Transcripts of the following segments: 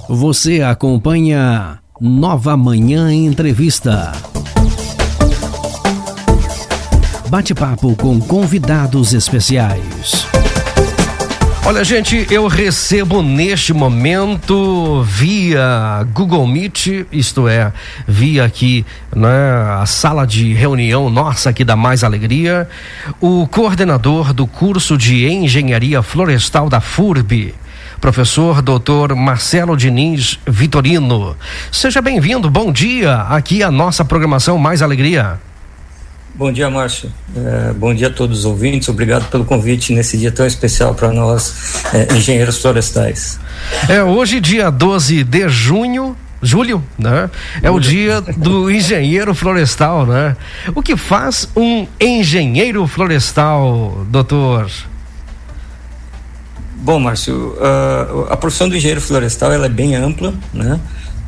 Você acompanha Nova Manhã Entrevista. Bate-papo com convidados especiais. Olha, gente, eu recebo neste momento via Google Meet, isto é, via aqui, né, a sala de reunião nossa aqui da Mais Alegria, o coordenador do curso de Engenharia Florestal da FURB, professor Dr. Marcelo Diniz Vitorino. Seja bem-vindo, bom dia, aqui a nossa programação Mais Alegria. Bom dia, Márcio. Bom dia a todos os ouvintes. Obrigado pelo convite nesse dia tão especial para nós, engenheiros florestais. Hoje, dia 12 de julho, né? É o dia do engenheiro florestal, né? O que faz um engenheiro florestal, doutor? Bom, Márcio, a profissão do engenheiro florestal ela é bem ampla, né?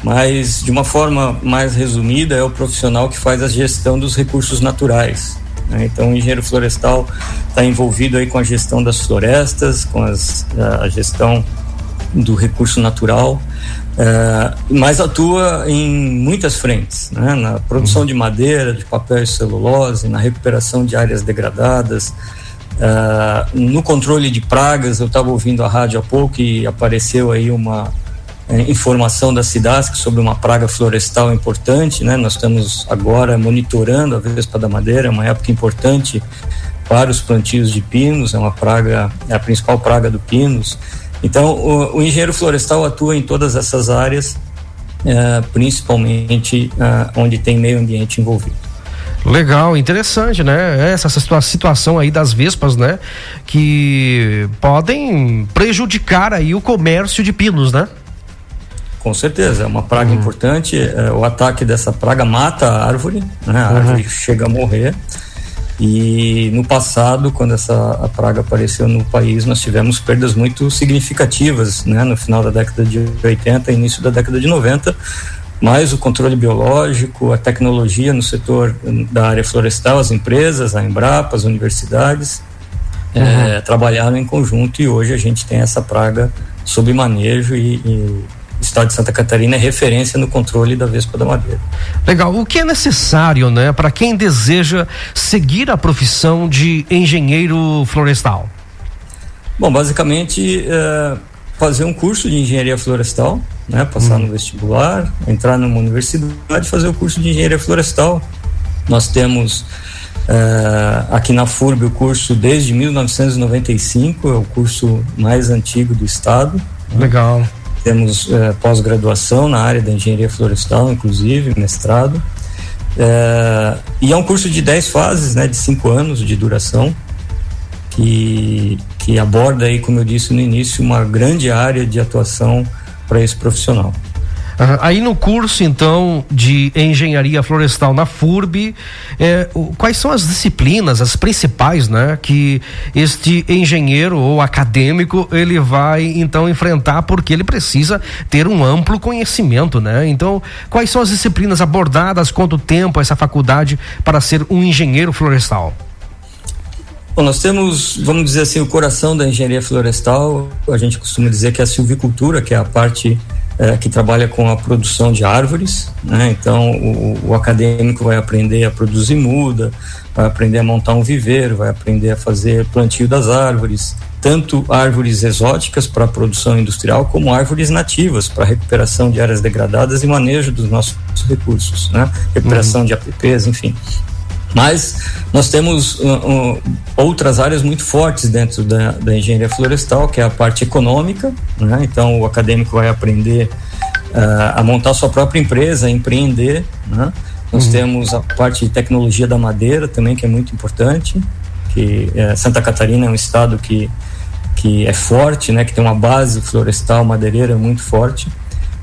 Mas de uma forma mais resumida é o profissional que faz a gestão dos recursos naturais, né? Então o engenheiro florestal está envolvido aí com a gestão das florestas, com a gestão do recurso natural, mas atua em muitas frentes, né? Na produção de madeira, de papel e celulose, na recuperação de áreas degradadas, no controle de pragas. Eu estava ouvindo a rádio há pouco e apareceu aí uma informação da SIDASC sobre uma praga florestal importante, né? Nós estamos agora monitorando a vespa da madeira, é uma época importante para os plantios de pinos, é a principal praga do pinos. Então o engenheiro florestal atua em todas essas áreas, principalmente onde tem meio ambiente envolvido. Legal, interessante, né? Essa situação aí das vespas, né? Que podem prejudicar aí o comércio de pinos, né? Com certeza, é uma praga importante. O ataque dessa praga mata a árvore, né? A árvore chega a morrer. E no passado, quando a praga apareceu no país, nós tivemos perdas muito significativas, né? No final da década de 80 e início da década de 90. Mas o controle biológico, a tecnologia no setor da área florestal, as empresas, a Embrapa, as universidades, trabalharam em conjunto, e hoje a gente tem essa praga sob manejo e o estado de Santa Catarina é referência no controle da vespa da madeira. Legal. O que é necessário, né, para quem deseja seguir a profissão de engenheiro florestal? Bom, basicamente fazer um curso de engenharia florestal, né, passar no vestibular, entrar numa universidade e fazer o curso de engenharia florestal. Nós temos aqui na FURB o curso desde 1995, é o curso mais antigo do estado. Legal. Temos pós-graduação na área da engenharia florestal, inclusive mestrado, e é um curso de 10 fases, né, de 5 anos de duração, que aborda aí, como eu disse no início, uma grande área de atuação para esse profissional. Aí no curso, então, de engenharia florestal na FURB, quais são as disciplinas, as principais, né, que este engenheiro ou acadêmico ele vai então enfrentar, porque ele precisa ter um amplo conhecimento, né? Então, quais são as disciplinas abordadas, quanto tempo essa faculdade para ser um engenheiro florestal? Bom, nós temos, vamos dizer assim, o coração da engenharia florestal. A gente costuma dizer que é a silvicultura, que é a parte que trabalha com a produção de árvores, né? Então o acadêmico vai aprender a produzir muda, vai aprender a montar um viveiro, vai aprender a fazer plantio das árvores, tanto árvores exóticas para a produção industrial, como árvores nativas para recuperação de áreas degradadas e manejo dos nossos recursos, né? Recuperação de APPs, enfim. Mas nós temos outras áreas muito fortes dentro da engenharia florestal, que é a parte econômica, né? Então o acadêmico vai aprender a montar sua própria empresa, a empreender, né? Nós temos a parte de tecnologia da madeira também, que é muito importante, que Santa Catarina é um estado que é forte, né? Que tem uma base florestal madeireira muito forte.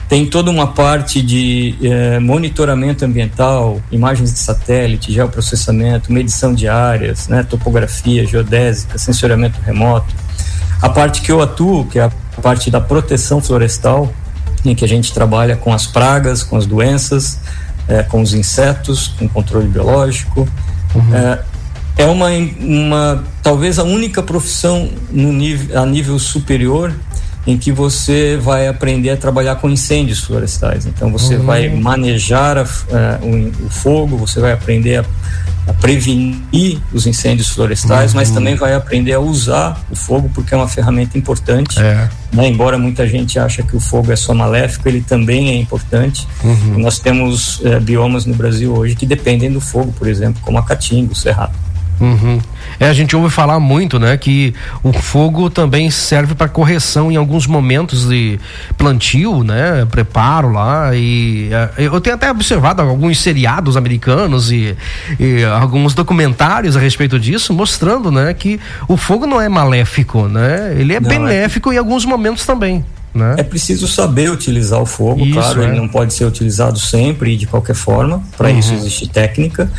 Tem toda uma parte de monitoramento ambiental, imagens de satélite, geoprocessamento, medição de áreas, né, topografia, geodésica, sensoriamento remoto. A parte que eu atuo, que é a parte da proteção florestal, em que a gente trabalha com as pragas, com as doenças, com os insetos, com controle biológico. É uma talvez a única profissão a nível superior em que você vai aprender a trabalhar com incêndios florestais. Então você vai manejar o fogo, você vai aprender a prevenir os incêndios florestais, mas também vai aprender a usar o fogo, porque é uma ferramenta importante, né? Embora muita gente ache que o fogo é só maléfico, ele também é importante. Nós temos biomas no Brasil hoje que dependem do fogo, por exemplo, como a caatinga, o cerrado. A gente ouve falar muito, né, que o fogo também serve para correção em alguns momentos de plantio, né, preparo lá, e eu tenho até observado alguns seriados americanos e alguns documentários a respeito disso, mostrando, né, que o fogo não é maléfico, né, ele é benéfico em alguns momentos também. Né? É preciso saber utilizar o fogo, isso, claro, ele não pode ser utilizado sempre e de qualquer forma, para isso existe técnica.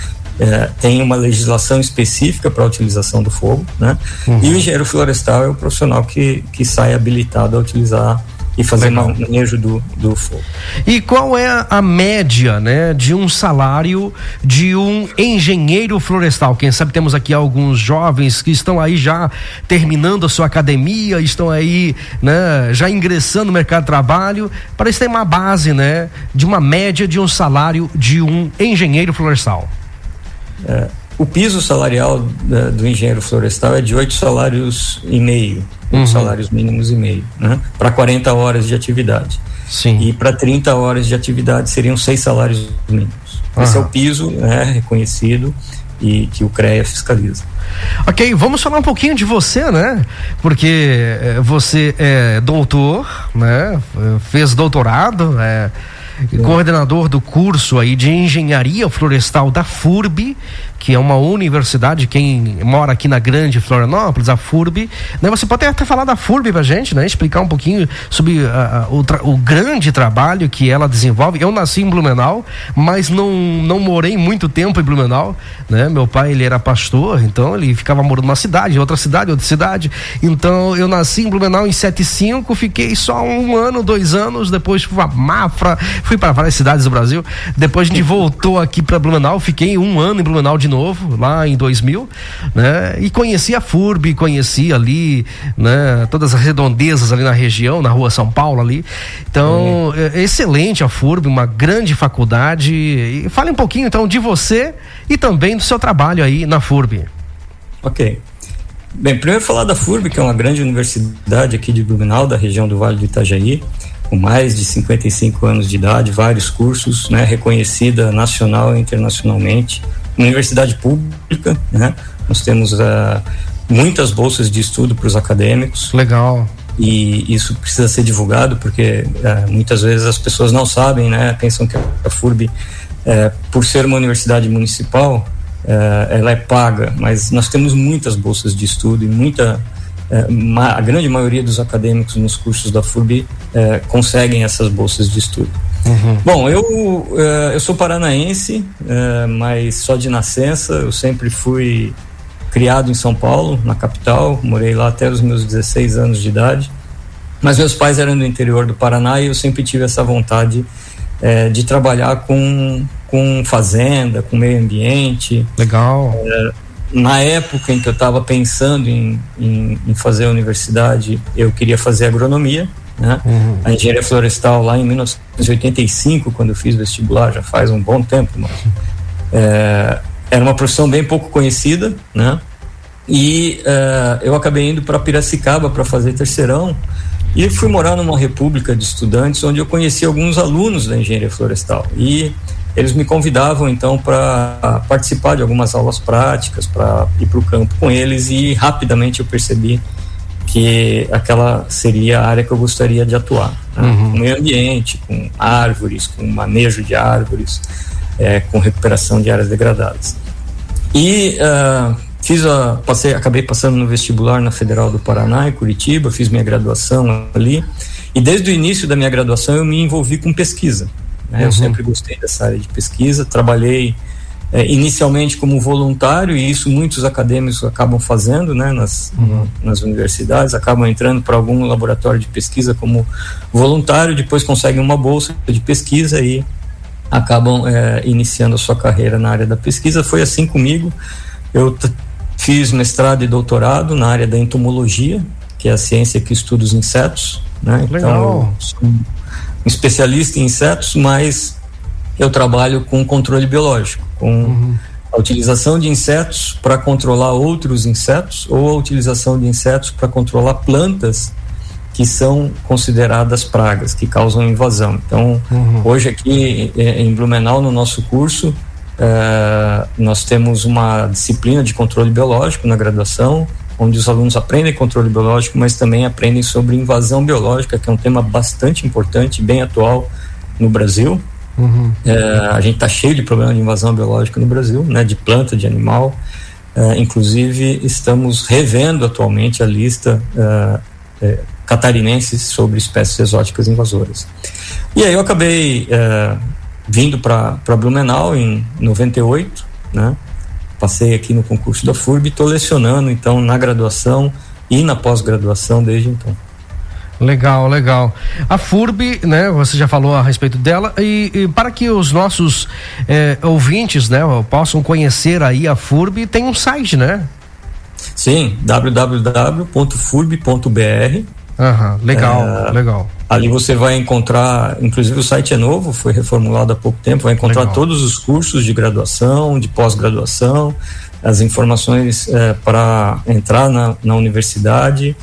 Tem uma legislação específica para a utilização do fogo, né? E o engenheiro florestal é o profissional que sai habilitado a utilizar e fazer manejo do fogo. E qual é a média, né, de um salário de um engenheiro florestal? Quem sabe temos aqui alguns jovens que estão aí já terminando a sua academia, estão aí, né, já ingressando no mercado de trabalho, para eles terem uma base, né, de uma média de um salário de um engenheiro florestal. O piso salarial do engenheiro florestal é de 8 salários e meio, 8 salários mínimos e meio, né? Para 40 horas de atividade. Sim. E para 30 horas de atividade seriam 6 salários mínimos. Esse é o piso, né, reconhecido e que o CREA fiscaliza. Ok, vamos falar um pouquinho de você, né? Porque você é doutor, né? Fez doutorado, coordenador do curso aí de engenharia florestal da FURB, que é uma universidade, quem mora aqui na Grande Florianópolis, a FURB, né? Você pode até falar da FURB pra gente, né? Explicar um pouquinho sobre o grande trabalho que ela desenvolve. Eu nasci em Blumenau, mas não morei muito tempo em Blumenau, né? Meu pai, ele era pastor, então ele ficava morando numa cidade, outra cidade, então eu nasci em Blumenau em 75, fiquei só 1 ano, 2 anos, depois fui pra Mafra, fui para várias cidades do Brasil, depois a gente voltou aqui para Blumenau, fiquei 1 ano em Blumenau de novo, lá em 2000, né? E conheci a FURB, conheci ali, né, todas as redondezas ali na região, na rua São Paulo ali. Então, excelente a FURB, uma grande faculdade. E fale um pouquinho então de você e também do seu trabalho aí na FURB. Ok. Bem, primeiro falar da FURB, que é uma grande universidade aqui de Blumenau, da região do Vale do Itajaí, com mais de 55 anos de idade, vários cursos, né, reconhecida nacional e internacionalmente. Universidade pública, né? Nós temos muitas bolsas de estudo para os acadêmicos. Legal. E isso precisa ser divulgado, porque muitas vezes as pessoas não sabem, né? Pensam que a FURB, por ser uma universidade municipal, ela é paga, mas nós temos muitas bolsas de estudo e a grande maioria dos acadêmicos nos cursos da FURB conseguem essas bolsas de estudo. Bom, eu sou paranaense, mas só de nascença. Eu sempre fui criado em São Paulo, na capital, morei lá até os meus 16 anos de idade, mas meus pais eram do interior do Paraná e eu sempre tive essa vontade de trabalhar com fazenda, com meio ambiente. Legal. Na época em que eu estava pensando em fazer a universidade, eu queria fazer agronomia, né? A engenharia florestal lá em 1985, quando eu fiz vestibular, já faz um bom tempo, mas era uma profissão bem pouco conhecida, né? E eu acabei indo para Piracicaba para fazer terceirão e fui morar numa república de estudantes onde eu conheci alguns alunos da engenharia florestal e eles me convidavam então para participar de algumas aulas práticas, para ir para o campo com eles, e rapidamente eu percebi que aquela seria a área que eu gostaria de atuar, né? Com meio ambiente, com árvores, com manejo de árvores, com recuperação de áreas degradadas. E acabei passando no vestibular na Federal do Paraná, em Curitiba, fiz minha graduação ali, e desde o início da minha graduação eu me envolvi com pesquisa, né? Eu sempre gostei dessa área de pesquisa, trabalhei inicialmente como voluntário, e isso muitos acadêmicos acabam fazendo, né, nas universidades, acabam entrando para algum laboratório de pesquisa como voluntário, depois conseguem uma bolsa de pesquisa e acabam iniciando a sua carreira na área da pesquisa. Foi assim comigo. Eu fiz mestrado e doutorado na área da entomologia, que é a ciência que estuda os insetos, né? Legal. Então, eu sou um especialista em insetos, mas eu trabalho com controle biológico, com a utilização de insetos para controlar outros insetos ou a utilização de insetos para controlar plantas que são consideradas pragas, que causam invasão. Então, hoje aqui em Blumenau, no nosso curso, nós temos uma disciplina de controle biológico na graduação, onde os alunos aprendem controle biológico, mas também aprendem sobre invasão biológica, que é um tema bastante importante, bem atual no Brasil. A gente está cheio de problema de invasão biológica no Brasil, né, de planta, de animal. Inclusive, estamos revendo atualmente a lista catarinense sobre espécies exóticas invasoras. E aí eu acabei vindo para Blumenau em 98, né? Passei aqui no concurso da FURB e estou lecionando então na graduação e na pós-graduação desde então. Legal, legal. A FURB, né, você já falou a respeito dela, e para que os nossos ouvintes, né, possam conhecer aí a FURB, tem um site, né? Sim, www.furb.br. Legal, legal. Ali você vai encontrar, inclusive o site é novo, foi reformulado há pouco tempo, vai encontrar legal. Todos os cursos de graduação, de pós-graduação, as informações para entrar na universidade.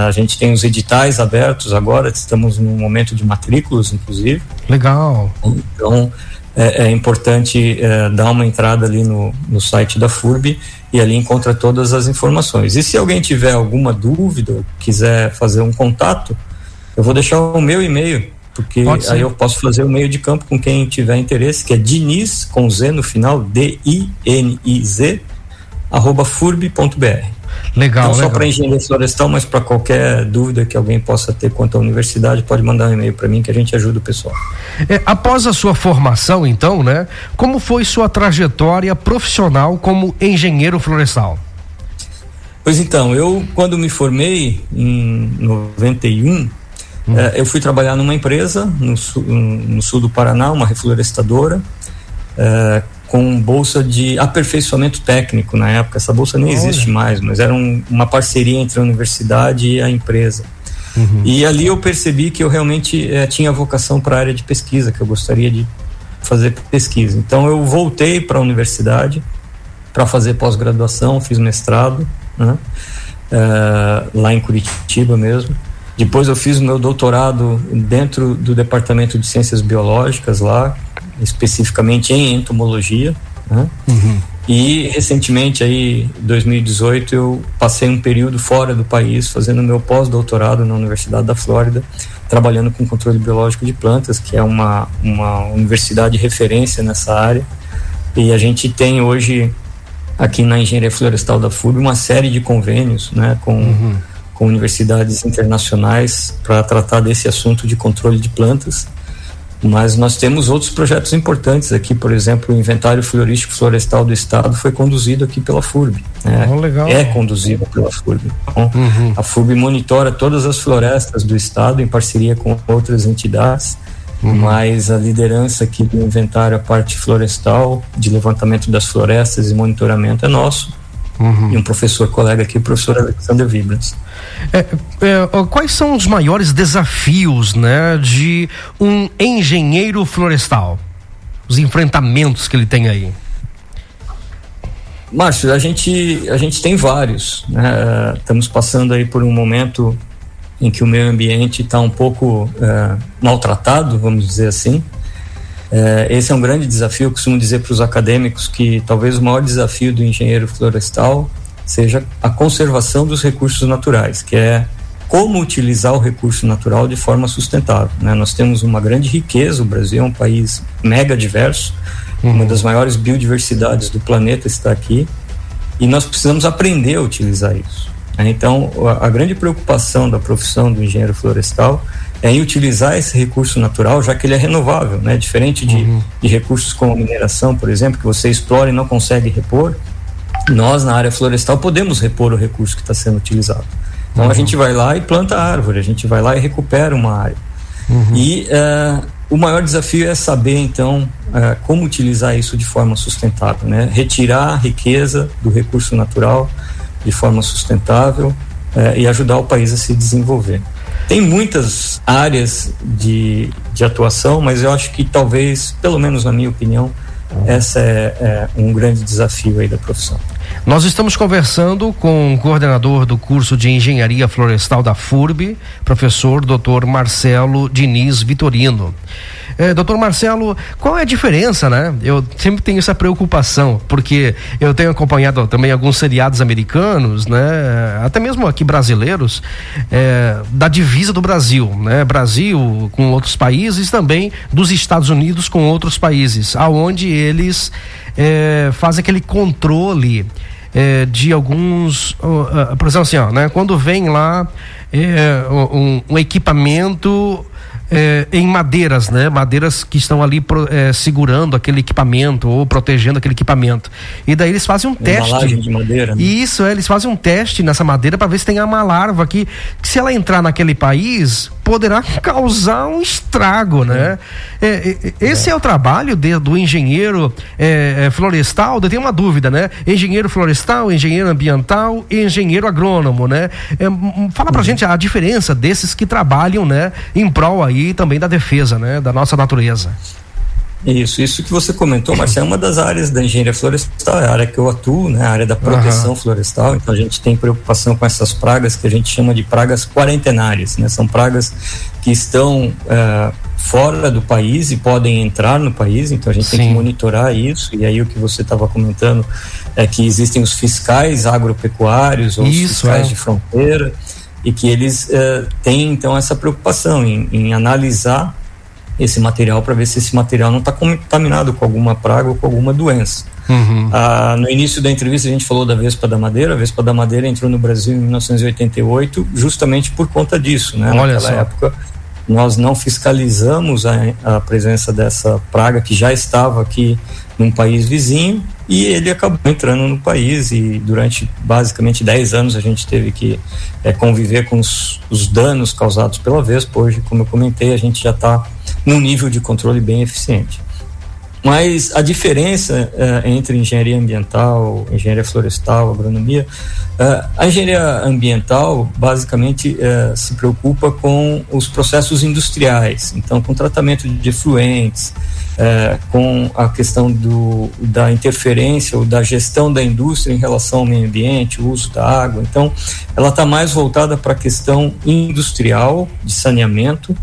A gente tem os editais abertos agora, estamos num momento de matrículas, inclusive. Legal. Então, é importante dar uma entrada ali no site da FURB e ali encontra todas as informações. E se alguém tiver alguma dúvida, quiser fazer um contato, eu vou deixar o meu e-mail, porque aí eu posso fazer o meio de campo com quem tiver interesse, que é Diniz, com Z no final, DINIZ, @furb.br. Legal, não só para engenharia florestal, mas para qualquer dúvida que alguém possa ter quanto à universidade, pode mandar um e-mail para mim que a gente ajuda o pessoal. Após a sua formação, então, né, como foi sua trajetória profissional como engenheiro florestal? Pois então, eu quando me formei em 91, eu fui trabalhar numa empresa no sul do Paraná, uma reflorestadora, com bolsa de aperfeiçoamento técnico na época. Essa bolsa nem existe mais, mas era uma parceria entre a universidade e a empresa. E ali eu percebi que eu realmente tinha vocação para a área de pesquisa, que eu gostaria de fazer pesquisa. Então eu voltei para a universidade para fazer pós-graduação, fiz mestrado, né? Lá em Curitiba mesmo. Depois eu fiz o meu doutorado dentro do departamento de ciências biológicas lá, especificamente em entomologia, né? E recentemente aí, em 2018, eu passei um período fora do país fazendo meu pós-doutorado na Universidade da Flórida, trabalhando com controle biológico de plantas, que é uma universidade de referência nessa área. E a gente tem hoje aqui na Engenharia Florestal da FURB uma série de convênios, né, com universidades internacionais para tratar desse assunto de controle de plantas. Mas nós temos outros projetos importantes aqui, por exemplo, o Inventário Florístico Florestal do Estado foi conduzido aqui pela FURB, né? Legal. É conduzido pela FURB. Então, a FURB monitora todas as florestas do Estado em parceria com outras entidades, mas a liderança aqui do inventário, a parte florestal, de levantamento das florestas e monitoramento é nosso. E um professor colega aqui, o professor Alexander Vibrans. Quais são os maiores desafios, né, de um engenheiro florestal? Os enfrentamentos que ele tem aí? Márcio, a gente tem vários, né? Estamos passando aí por um momento em que o meio ambiente está um pouco maltratado, vamos dizer assim. Esse é um grande desafio. Eu costumo dizer para os acadêmicos que talvez o maior desafio do engenheiro florestal seja a conservação dos recursos naturais, que é como utilizar o recurso natural de forma sustentável, né? Nós temos uma grande riqueza, o Brasil é um país mega diverso, uma das maiores biodiversidades do planeta está aqui, e nós precisamos aprender a utilizar isso, né? Então, a grande preocupação da profissão do engenheiro florestal é em utilizar esse recurso natural, já que ele é renovável, né? Diferente de recursos como mineração, por exemplo, que você explora e não consegue repor, nós na área florestal podemos repor o recurso que está sendo utilizado. Então a gente vai lá e planta árvore, a gente vai lá e recupera uma área. E o maior desafio é saber então como utilizar isso de forma sustentável, né? Retirar a riqueza do recurso natural de forma sustentável e ajudar o país a se desenvolver. tem muitas áreas de atuação, mas eu acho que talvez, pelo menos na minha opinião, essa é um grande desafio aí da profissão. Nós estamos conversando com o coordenador do curso de Engenharia Florestal da FURB, professor Dr. Marcelo Diniz Vitorino. Doutor Marcelo, qual é a diferença, né? Eu sempre tenho essa preocupação, porque eu tenho acompanhado também alguns seriados americanos, né? Até mesmo aqui brasileiros, da divisa do Brasil, né? Brasil com outros países, também dos Estados Unidos com outros países, aonde eles fazem aquele controle de alguns, por exemplo assim, né? Quando vem lá um equipamento em madeiras, né? Madeiras que estão ali segurando aquele equipamento ou protegendo aquele equipamento. E daí eles fazem um teste. Embalagem de madeira, né? Isso, eles fazem um teste nessa madeira para ver se tem uma larva que se ela entrar naquele país, poderá causar um estrago, né? Esse é o trabalho do engenheiro florestal. Eu tenho uma dúvida, né? Engenheiro florestal, engenheiro ambiental e engenheiro agrônomo, né? Fala pra gente a diferença desses que trabalham, né? Em prol aí também da defesa, né? Da nossa natureza. Isso que você comentou, Marcelo, é uma das áreas da engenharia florestal, é a área que eu atuo, né? A área da proteção florestal. Então a gente tem preocupação com essas pragas que a gente chama de pragas quarentenárias, né? São pragas que estão fora do país e podem entrar no país, então a gente tem que monitorar isso. E aí o que você estava comentando é que existem os fiscais agropecuários ou os fiscais de fronteira, e que eles têm então essa preocupação em analisar esse material para ver se esse material não está contaminado com alguma praga ou com alguma doença. No início da entrevista a gente falou da Vespa da Madeira. A Vespa da Madeira entrou no Brasil em 1988 justamente por conta disso, né? Naquela época nós não fiscalizamos a presença dessa praga que já estava aqui num país vizinho, e ele acabou entrando no país, e durante basicamente 10 anos a gente teve que conviver com os danos causados pela Vespa. Hoje, como eu comentei, a gente já está num nível de controle bem eficiente. Mas a diferença entre engenharia ambiental, engenharia florestal, agronomia, a engenharia ambiental basicamente se preocupa com os processos industriais, então com tratamento de efluentes, com a questão da interferência ou da gestão da indústria em relação ao meio ambiente, o uso da água. Então ela está mais voltada para a questão industrial, de saneamento,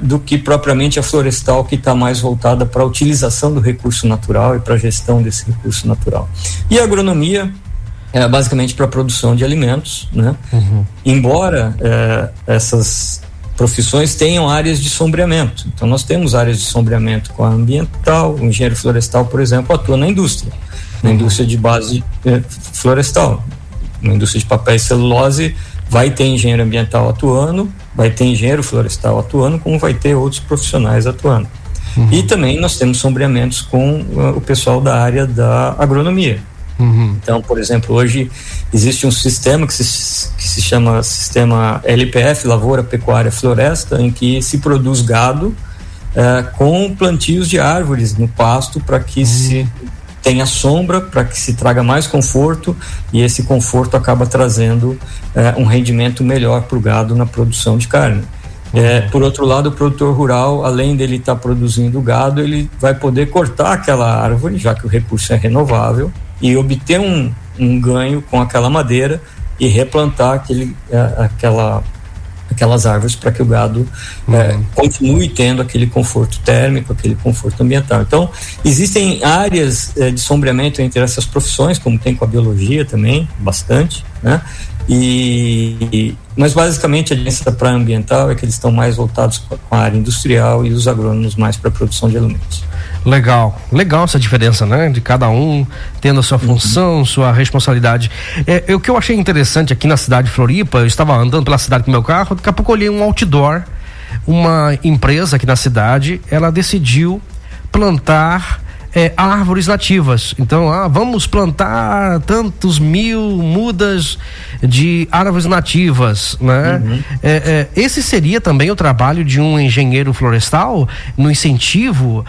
do que propriamente a florestal, que está mais voltada para a utilização do recurso natural e para a gestão desse recurso natural. E a agronomia é basicamente para a produção de alimentos, né? Embora essas profissões tenham áreas de sombreamento. Então nós temos áreas de sombreamento com a ambiental. O engenheiro florestal, por exemplo, atua na indústria de base florestal. Na indústria de papel e celulose vai ter engenheiro ambiental atuando, vai ter engenheiro florestal atuando, como vai ter outros profissionais atuando. E também nós temos sombreamentos com o pessoal da área da agronomia. Então, por exemplo, hoje existe um sistema que se chama Sistema LPF, Lavoura, Pecuária, Floresta, em que se produz gado com plantios de árvores no pasto para que se tenha sombra, para que se traga mais conforto, e esse conforto acaba trazendo um rendimento melhor para o gado na produção de carne. Por outro lado, o produtor rural, além dele estar produzindo gado, ele vai poder cortar aquela árvore, já que o recurso é renovável, e obter um ganho com aquela madeira e replantar aquelas árvores para que o gado continue tendo aquele conforto térmico, aquele conforto ambiental. Então, existem áreas de sombreamento entre essas profissões, como tem com a biologia também, bastante, né? Mas basicamente a diferença para a ambiental é que eles estão mais voltados com a área industrial e os agrônomos mais para a produção de alimentos. Legal essa diferença, né? De cada um tendo a sua função, sua responsabilidade. O que eu achei interessante aqui na cidade de Floripa, eu estava andando pela cidade com meu carro, daqui a pouco eu olhei um outdoor, uma empresa aqui na cidade, ela decidiu plantar árvores nativas. Então, vamos plantar tantos mil mudas de árvores nativas, né? Esse seria também o trabalho de um engenheiro florestal no incentivo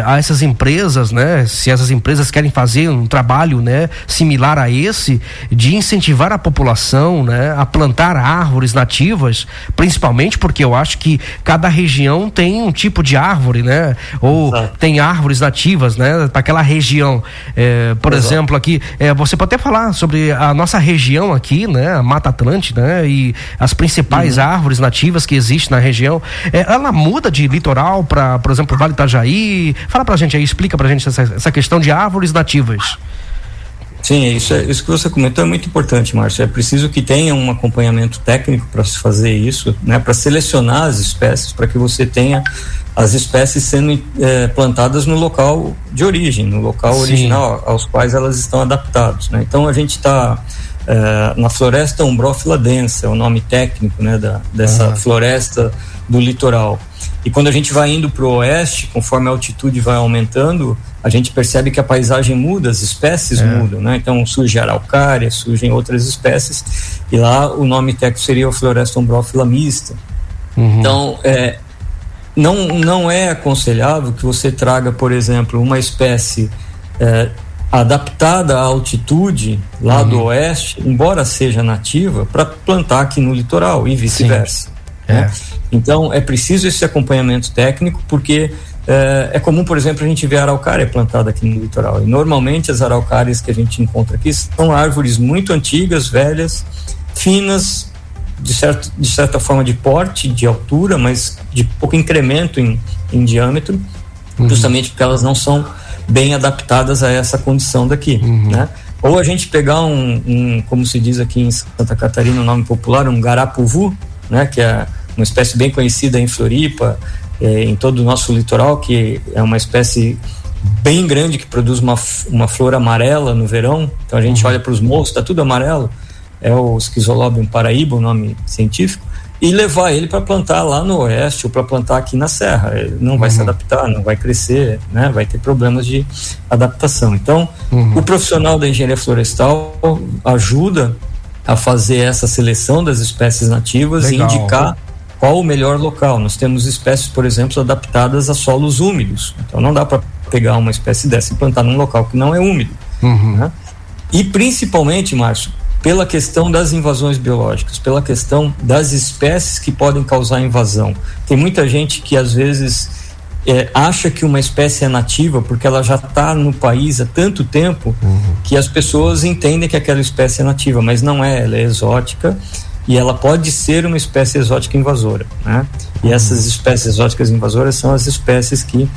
a essas empresas, né? Se essas empresas querem fazer um trabalho, né, similar a esse, de incentivar a população, né, a plantar árvores nativas, principalmente porque eu acho que cada região tem um tipo de árvore, né? Ou Exato. Tem árvores nativas, né, para aquela região. Por Exato. Exemplo, aqui, você pode até falar sobre a nossa região aqui, né, a Mata Atlântica, né, e as principais árvores nativas que existem na região. Ela muda de litoral para, por exemplo, Vale Itajaí. Fala pra gente aí, explica pra gente essa questão de árvores nativas. Sim, isso que você comentou é muito importante, Márcio. É preciso que tenha um acompanhamento técnico para se fazer isso, né, para selecionar as espécies, para que você tenha as espécies sendo plantadas no local de origem, no local original aos quais elas estão adaptadas, né? Então a gente está na floresta umbrófila densa, é o nome técnico, né, dessa floresta do litoral. E quando a gente vai indo para o oeste, conforme a altitude vai aumentando, a gente percebe que a paisagem muda, as espécies mudam, né? Então surge araucária, surgem outras espécies, e lá o nome técnico seria a floresta umbrófila mista. Então, não é aconselhável que você traga, por exemplo, uma espécie adaptada à altitude lá do oeste, embora seja nativa, para plantar aqui no litoral e vice-versa. Né? Então é preciso esse acompanhamento técnico, porque é comum, por exemplo, a gente ver a araucária plantada aqui no litoral, e normalmente as araucárias que a gente encontra aqui são árvores muito antigas, velhas, finas, de certa forma de porte, de altura, mas de pouco incremento em diâmetro, justamente porque elas não são bem adaptadas a essa condição daqui, né? Ou a gente pegar como se diz aqui em Santa Catarina, o nome popular, um garapuvu, né, que é uma espécie bem conhecida em Floripa, em todo o nosso litoral, que é uma espécie bem grande que produz uma flor amarela no verão. Então a gente olha para os morros, está tudo amarelo, é o Schizolobium paraíba, o nome científico, e levar ele para plantar lá no oeste ou para plantar aqui na serra. Ele não vai se adaptar, não vai crescer, né? Vai ter problemas de adaptação. Então, o profissional da engenharia florestal ajuda a fazer essa seleção das espécies nativas. Legal. E indicar qual o melhor local. Nós temos espécies, por exemplo, adaptadas a solos úmidos. Então, não dá para pegar uma espécie dessa e plantar num local que não é úmido. Né? E, principalmente, Márcio, pela questão das invasões biológicas, pela questão das espécies que podem causar invasão. Tem muita gente que às vezes acha que uma espécie é nativa porque ela já está no país há tanto tempo que as pessoas entendem que aquela espécie é nativa, mas não é, ela é exótica e ela pode ser uma espécie exótica invasora, né? E essas espécies exóticas invasoras são as espécies que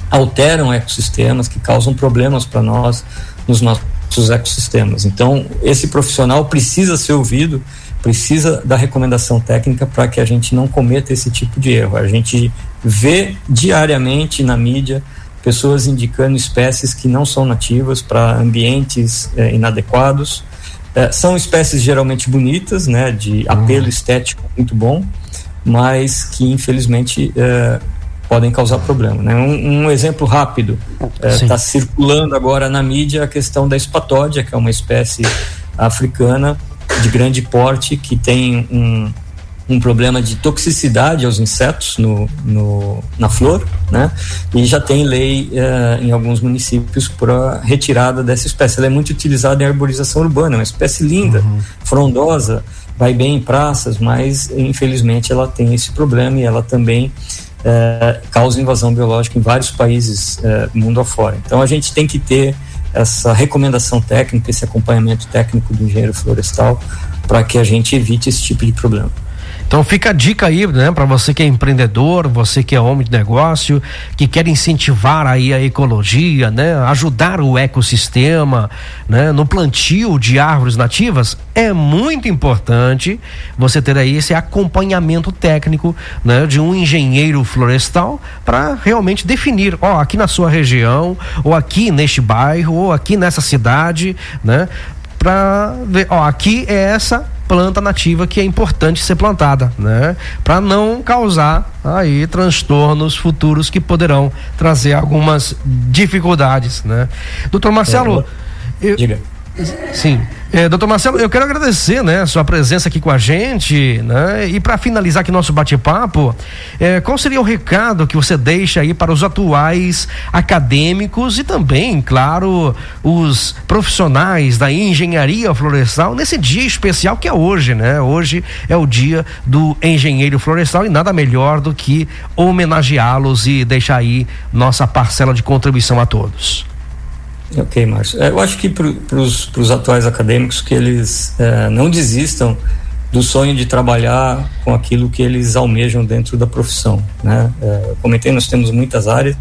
alteram ecossistemas, que causam problemas para nós nos nossos ecossistemas. Então, esse profissional precisa ser ouvido, precisa da recomendação técnica para que a gente não cometa esse tipo de erro. A gente vê diariamente na mídia pessoas indicando espécies que não são nativas para ambientes inadequados. São espécies geralmente bonitas, né, de apelo estético muito bom, mas que infelizmente podem causar problema, né? Um exemplo rápido, está circulando agora na mídia a questão da espatódia, que é uma espécie africana de grande porte que tem um problema de toxicidade aos insetos na flor, né? E já tem lei em alguns municípios para retirada dessa espécie. Ela é muito utilizada em arborização urbana, é uma espécie linda, frondosa, vai bem em praças, mas infelizmente ela tem esse problema e ela também causa invasão biológica em vários países mundo afora. Então a gente tem que ter essa recomendação técnica, esse acompanhamento técnico do engenheiro florestal para que a gente evite esse tipo de problema. Então fica a dica aí, né, para você que é empreendedor, você que é homem de negócio, que quer incentivar aí a ecologia, né, ajudar o ecossistema, né, no plantio de árvores nativas, é muito importante você ter aí esse acompanhamento técnico, né, de um engenheiro florestal para realmente definir, aqui na sua região, ou aqui neste bairro, ou aqui nessa cidade, né, para ver, aqui é essa planta nativa que é importante ser plantada, né? Para não causar aí transtornos futuros que poderão trazer algumas dificuldades, né? Doutor Marcelo, diga. Sim, doutor Marcelo, eu quero agradecer, né, a sua presença aqui com a gente, né, e para finalizar aqui nosso bate-papo, qual seria o recado que você deixa aí para os atuais acadêmicos e também, claro, os profissionais da engenharia florestal nesse dia especial que é hoje, né? Hoje é o dia do engenheiro florestal e nada melhor do que homenageá-los e deixar aí nossa parcela de contribuição a todos. Ok, Márcio. Eu acho que para os atuais acadêmicos que eles não desistam do sonho de trabalhar com aquilo que eles almejam dentro da profissão, né? Eu comentei, nós temos muitas áreas,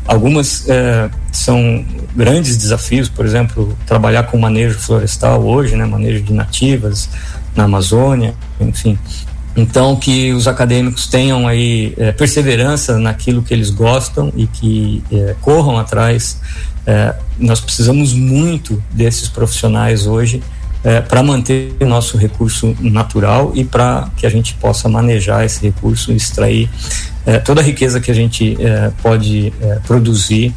algumas são grandes desafios, por exemplo, trabalhar com manejo florestal hoje, né? Manejo de nativas na Amazônia, enfim. Então, que os acadêmicos tenham aí perseverança naquilo que eles gostam e que corram atrás. Nós precisamos muito desses profissionais hoje para manter o nosso recurso natural e para que a gente possa manejar esse recurso e extrair toda a riqueza que a gente pode produzir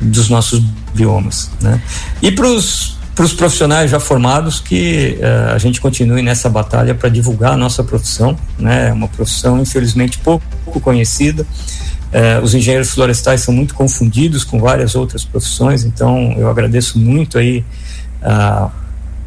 dos nossos biomas, né? E para os profissionais já formados, que a gente continue nessa batalha para divulgar a nossa profissão, né? É uma profissão infelizmente pouco conhecida. Os engenheiros florestais são muito confundidos com várias outras profissões, então eu agradeço muito aí a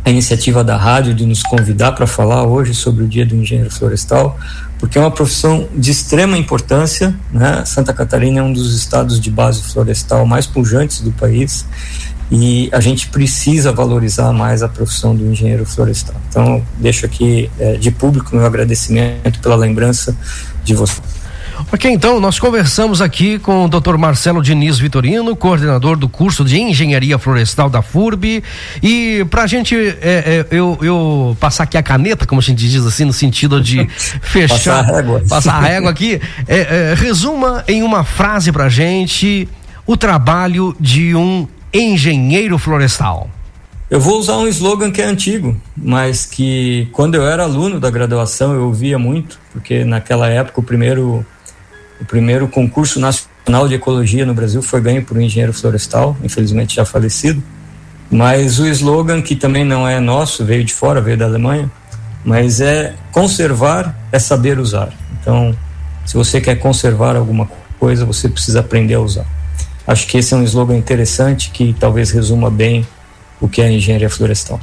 iniciativa da rádio de nos convidar para falar hoje sobre o Dia do Engenheiro Florestal, porque é uma profissão de extrema importância, né? Santa Catarina é um dos estados de base florestal mais pujantes do país e a gente precisa valorizar mais a profissão do engenheiro florestal. Então, deixo aqui de público meu agradecimento pela lembrança de você. Ok, então nós conversamos aqui com o Dr. Marcelo Diniz Vitorino, coordenador do curso de Engenharia Florestal da FURB, e pra gente eu passar aqui a caneta, como a gente diz assim, no sentido de fechar, passar a régua aqui, resuma em uma frase pra gente o trabalho de um engenheiro florestal. Eu vou usar um slogan que é antigo, mas que quando eu era aluno da graduação eu ouvia muito, porque naquela época o primeiro concurso nacional de ecologia no Brasil foi ganho por um engenheiro florestal, infelizmente já falecido, mas o slogan, que também não é nosso, veio de fora, veio da Alemanha, mas é: conservar é saber usar. Então, se você quer conservar alguma coisa, você precisa aprender a usar. Acho que esse é um slogan interessante que talvez resuma bem o que é a engenharia florestal.